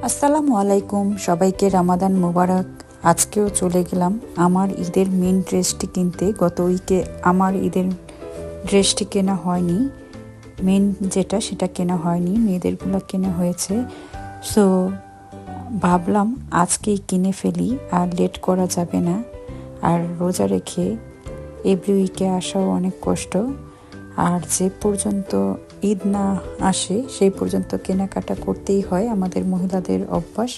আসসালামু আলাইকুম, সবাইকে রামাদান মোবারক। আজকেও চলে গেলাম আমার ঈদের মেন ড্রেসটি কিনতে। গত উইকে আমার ঈদের ড্রেসটি কেনা হয়নি, মেন যেটা সেটা কেনা হয়নি, মেয়েদেরগুলো কেনা হয়েছে। সো ভাবলাম আজকেই কিনে ফেলি, আর লেট করা যাবে না। আর রোজা রেখে এভরি উইকে আসাও অনেক কষ্ট, আর যে পর্যন্ত ঈদ না আসে সেই পর্যন্ত কেনাকাটা করতেই হয়, আমাদের মহিলাদের অভ্যাস।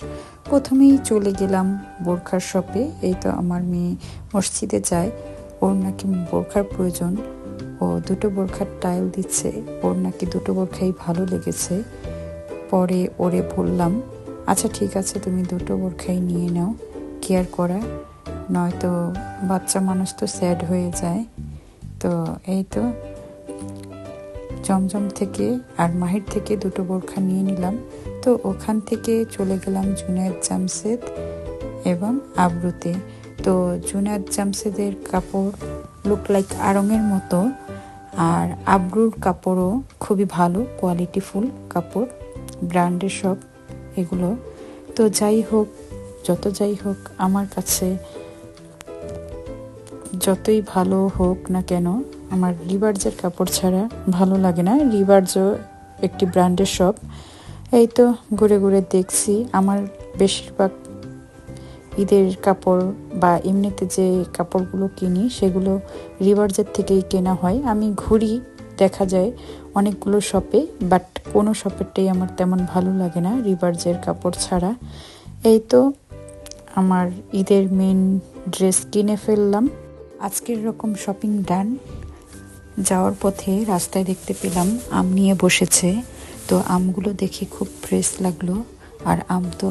প্রথমেই চলে গেলাম বোরখার শপে। এই তো আমার মেয়ে মসজিদে যায়, ওর নাকি বোরখার প্রয়োজন। ও দুটো বোরখার টাইল দিচ্ছে, ওর নাকি দুটো বোরখাই ভালো লেগেছে। পরে ওরে বললাম, আচ্ছা ঠিক আছে, তুমি দুটো বোরখাই নিয়ে নাও, কেয়ার করা, নয়তো বাচ্চা মানুষ তো স্যাড হয়ে যায়। তো এই তো জমজম থেকে আর মাহির থেকে দুটো বোরখা নিয়ে নিলাম। তো ওখান থেকে চলে গেলাম জুনায়েদ জামশেদ এবং আবরুতে। তো জুনায়েদ জামশেদের কাপড় লুক লাইক আড়ংয়ের মতো, আর আবরুর কাপড়ও খুবই ভালো, কোয়ালিটিফুল কাপড়, ব্র্যান্ডের সব এগুলো। তো যাই হোক, যাই হোক, আমার কাছে যতই ভালো হোক না কেন, আমার রিভার্জের কাপড় ছাড়া ভালো লাগে না। রিভার্জও একটি ব্র্যান্ডের শপ। এই তো ঘুরে ঘুরে দেখছি, আমার বেশিরভাগ ঈদের কাপড় বা এমনিতে যে কাপড়গুলো কিনি সেগুলো রিভার্জের থেকেই কেনা হয়। আমি ঘুরি, দেখা যায় অনেকগুলো শপে, বাট কোনো শপেরটাই আমার তেমন ভালো লাগে না রিভার্জের কাপড় ছাড়া। এই তো আমার ঈদের মেন ড্রেস কিনে ফেললাম। আজকের রকম শপিং ডান। যাওয়ার পথে রাস্তায় দেখতে পেলাম আম নিয়ে বসেছে। তো আমগুলো দেখে খুব ফ্রেশ লাগলো, আর আম তো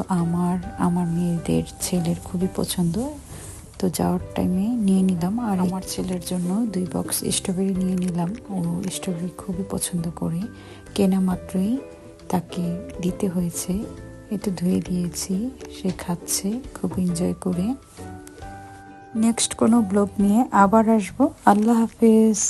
আমার মেয়েদের ছেলের খুবই পছন্দ। তো যাওয়ার টাইমে নিয়ে নিলাম, আর আমার ছেলের জন্য 2 বক্স স্ট্রবেরি নিয়ে নিলাম। ও স্ট্রবেরি খুবই পছন্দ করে, কেনা মাত্রই তাকে দিতে হয়েছে। এতো ধুয়ে দিয়েছি, সে খাচ্ছে খুব এনজয় করে। নেক্সট কোনো ব্লগ নিয়ে আবার আসবো। আল্লাহ হাফেজ।